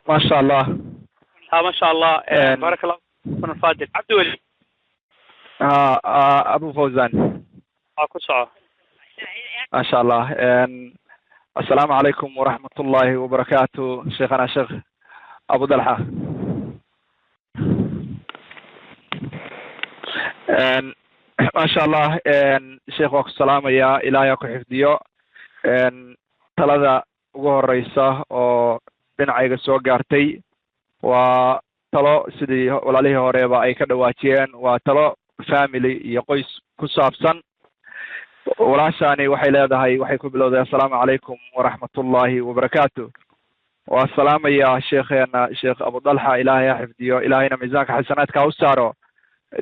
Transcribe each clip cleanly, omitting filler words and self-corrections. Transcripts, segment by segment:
ما شاء الله. ما شاء الله. بارك الله فيكم الفاضل عبد الولي. أبو فوزان. كسعة. ما شاء الله. السلام عليكم ورحمة الله وبركاته. شيخنا شيخ أبو دلحة. ما شاء الله. شيخ وك السلام يا إلهي كحفظيو. talada ugu horeysa oo dhinacayga soo gaartay waa talo sidii walaalihii horeba ay ka dhawaajiyeen, waa talo family iyo qoys ku saabsan. walaashani waxay leedahay, waxay ku bilowday assalaamu calaykum waraxmatullaahi wabarakaatu. waa salaamaya sheekheena sheekh Abu Dalxa, ilaahay ha xifdiyo, ilaahayna miisaanka xasanaadka ha u saaro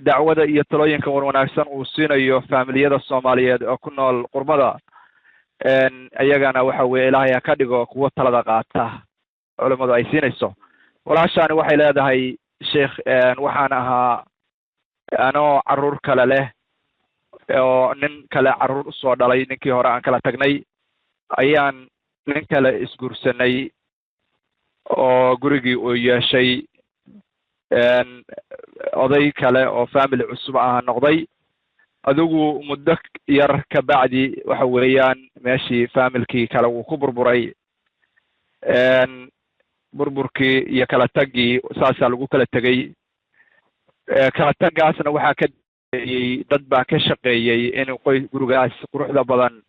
dacwada iyo talooyinka wanaagsan uu siinayo familiyada Soomaaliyeed oo ku nool qurbada. ayagana waxa weeye ilaahay ka dhigo kuwa talada qaata culimadu ay siinayso. walaashani waxay leedahay sheekh, waxaan ahaa anoo caruur kale leh oo nin kale caruur usoo dhalay, ninkii hore aan kala tagnay ayaan nin kale isguursanay oo gurigii uu yeeshay oday kale oo family cusub ah noqday. adigu muddo yar ka bacdi waxa weeyaan meeshii familkii kale uu ku burburay. burburkii iyo kala tagii saasaa lagu kala tegay. kala tagaasna waxaa ka dambeeyey dad baa ka shaqeeyey inuu gurigaas quruxda badan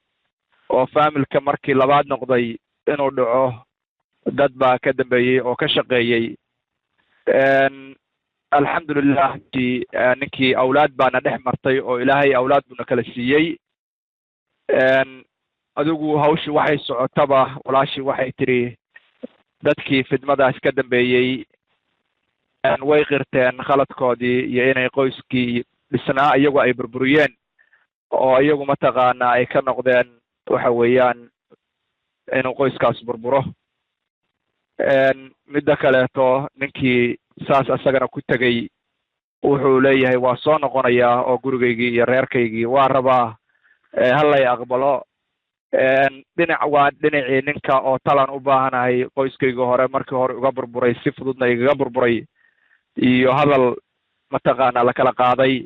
oo familka markii labaad noqday inuu dhaco. dad baa ka dambeeyey oo ka shaqeeyey. alxamdulilah ninkii awlaad baana dhex martay oo ilaahay awlaad buna kala siiyey. adigu hawshi waxay socotaba walaashii waxay tiri dadkii fidmadaas ka dambeeyey way qirteen khaladkoodii iyo inay qoyskii dhisnaa iyagu ay burburiyeen oo iyagu mataqaana ay ka noqdeen waxa weeyaan inuu qoyskaas burburo. midda kaleeto ninkii saas asagana ku tegay wuxuu leeyahay waa soo noqonayaa oo gurigaygii iyo reerkaygii waa rabaa, hallay aqbalo. waa dhinacii ninka oo talan u baahanahay qoyskayga hore markii hore uga burburay, si fududna igaga burburay, iyo hadal mataqaana la kala qaaday.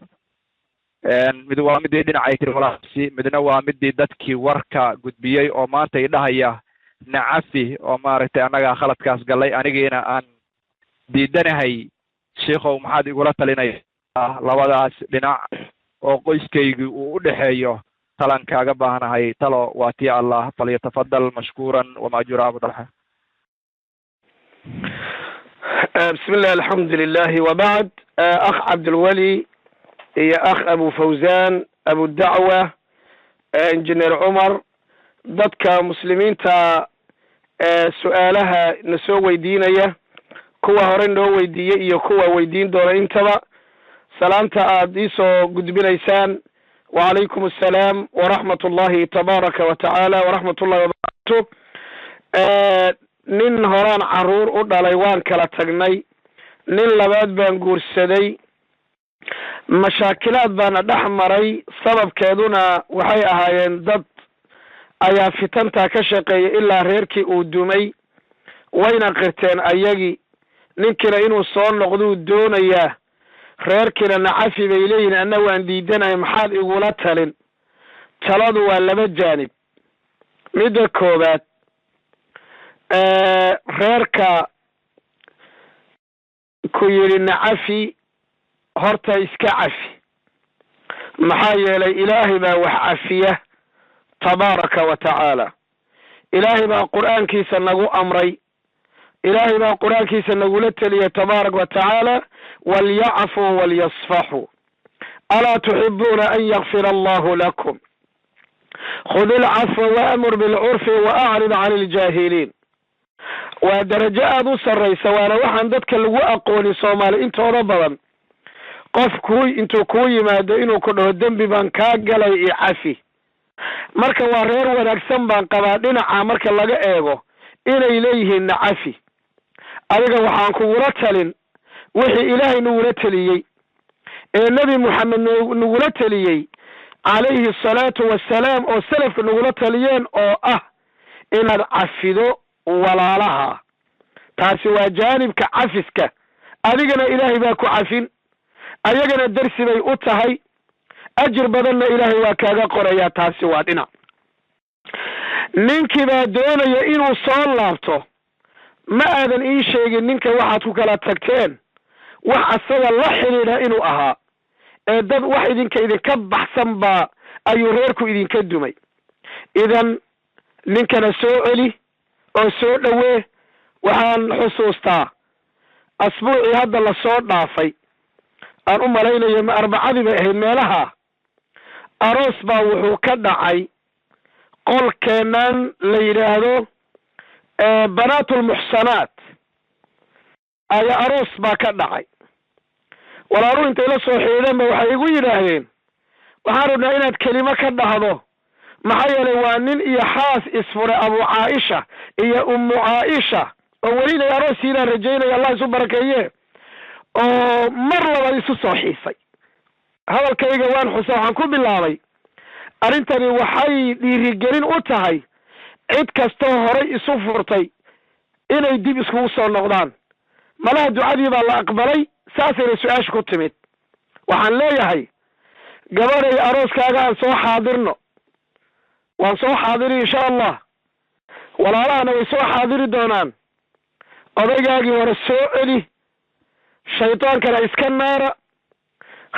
mid waa midii dhinacay tiri walaasi, midna waa midii dadkii warka gudbiyey oo maanta idhahaya nacafi oo maaragtay annaga khaladkaas gallay, anigiina aan diidanahay. sheekhow maxaad igula talinaysaa labadaas dhinac oo qoyskaygii uu u dhexeeyo? talan kaaga baahanahay talo waa tii allah, falyatafadal mashkuuran wamaajura Abu Dalxa. بسم الله الحمد لله وبعد. أخ عبد الولي يا أخ أبو فوزان أبو الدعوة إنجنير عمر dadka muslimiinta su'aalaha na soo weydiinaya, kuwa hore noo weydiiyey iyo kuwa weydiin doona intaba, salaanta aad ii soo gudbinaysaan. وعليكم السلام ورحمة الله تبارك وتعالى ورحمة الله وبركاته. nin horaan caruur u dhalay waan kala tagnay, nin labaad baan guursaday, mashaakilaad baana dhex maray. sababkeeduna waxay ahaayeen dad ayaa fitantaa ka shaqeeyay ilaa reerkii uu dumay, wayna qirteen ayagii. ninkiina inuu soo noqduu doonayaa, reerkiina nacafi bay leeyihin, anna waan diidanahay, maxaad igula talin? taladu waa laba jaanib. midda koobaad, reerka ku yidhi nacafi horta iska cafi, maxaa yeelay ilaahay baa wax cafiya tabaaraka wa tacaala. ilaahay baa qur'aankiisa nagu amray, ilaahay baa qur'aankiisa nagula teliya tabaaraka wa tacaala, walyacfuu walyasfaxuu alaa tuxibuuna an yakfira allahu lakum khud ilcafwa waamur bilcurfi waacrid can iljaahiliin. waa darajo aada u sarraysa, waana waxaan dadka lagu aqooni soomaali intooda badan. qof intuu kuu yimaado inuu ku dhaho dembi baan kaa galay iyo cafi, marka waa reer wanaagsan baan qabaa dhinaca marka laga eego inay leeyihiin nacafi. adiga waxaan kugula talin wixii ilaahay nagula teliyey ee nebi moxamed nagula teliyey calayhi asalaatu wassalaam, oo salafka nagula taliyeen, oo ah inaad cafido walaalaha. taasi waa jaanibka cafiska adigana ilaahay baa ku cafin ayagana darsi bay u tahay ajir badanna ilaahay waa kaaga qorayaa taasi waa dhinac ninkii baa doonaya inuu soo laabto ma aadan ii sheegin ninka waxaad ku kala tagteen wax asaga la xidhiidha inuu ahaa ee dad wax idinka baxsan baa ayuu reerku idinka dumay idan ninkana soo celi oo soo dhawee waxaan xusuustaa asbuucii hadda la soo dhaafay aan u malaynayo ma arbacadii bay ahayd meelaha aroos baa wuxuu ka dhacay qolkeenan la yidhaahdo banaatulmuxsanaat ayaa aroos baa ka dhacay walaalu intay la soo xiideen ba waxay igu yidhaahdeen waxaan rabnaa inaad kelimo ka dhahdo maxaa yeelay waa nin iyo xaas isfuray abu caaisha iyo ummu caaisha oo weli inay aroosiinaan rajaynaya allah isu barakeeye oo mar laba isu soo xiisay hadalkayga waan xusa waxaan ku bilaabay arrintani waxay dhiirigelin u tahay cid kastoo horay isu furtay inay dib iskugu soo noqdaan malaha ducadii baa la aqbalay saasayna su-aasha ku timid waxaan leeyahay gabadhay arooskaaga aan soo xaadirno waan soo xaadiri insha allah walaalahana way soo xaadiri doonaan odaygaagii hore soo celi shaydaankana iska naara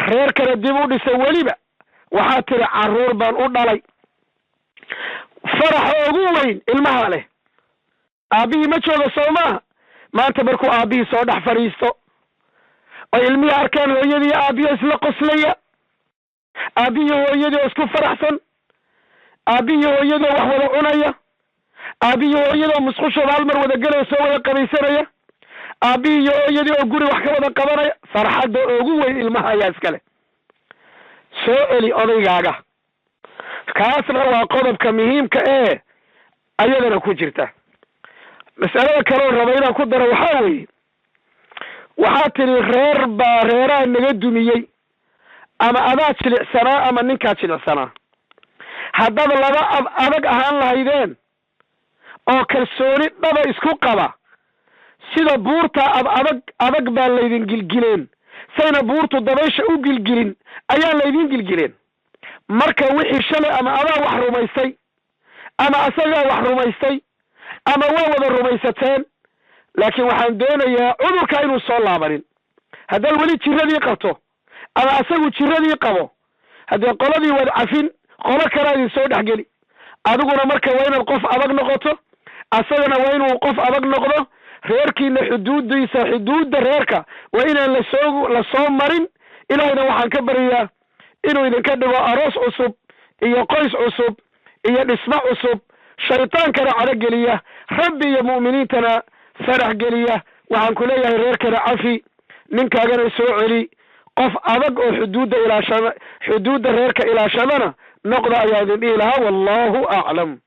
reerkana dib u dhisa weliba waxaa tiri carruur baan u dhalay faraxa ugu weyn ilmaha leh aabbihii ma jooga soo maaha maanta markuu aabbihii soo dhex fadhiisto oo ilmihii arkaan hooyadii aabbihi isla qoslaya aabbihii hooyadii oo isku faraxsan aabbihii hooyadii oo wax wada cunaya aabbihii hooyadii oo musqushooda hal mar wada gelaya soo wada qabaysanaya aabbihii iyo hooyadii oo guri wax ka wada qabanaya farxadda ugu weyn ilmaha ayaa iskale soo celi odaygaaga kaasna waa qodobka muhiimka ee ayadana ku jirta mas'alada kaloo raba inaan ku daro waxaa weeye waxaa tidhi reer baa reeraha naga dumiyey ama adaa jilicsanaa ama ninkaa jilicsanaa haddaad laba adag ahaan lahaydeen oo kalsooni dhaba isku qaba sida buurta adag baa laydin gilgileen sayna buurtu dabaysha u gilgilin ayaa laydin gilgileen marka wixii shalay ama adaa wax rumaystay ama asagaa wax rumaystay ama waa wada rumaysateen laakiin waxaan doonayaa cudurka inuu soo laabanin haddaad weli jiradii qabto ama asagu jiradii qabo haddee qoladii waad cafin qolo kalaa idin soo dhexgeli adiguna marka waa inaad qof adag noqoto asagana waa inuu qof adag noqdo reerkiina xuduudda reerka waa inaan lasoo marin ilaahayna waxaan ka baryayaa inuu idinka dhigo aroos cusub iyo qoys cusub iyo dhismo cusub shaydaankana cadogeliya rabbi iyo mu'miniintana farax geliya waxaan ku leeyahay reerkana cafi ninkaagana soo celi qof adag oo xuduudda reerka ilaashadana noqda ayaa idin dhihi lahaa wallahu aclam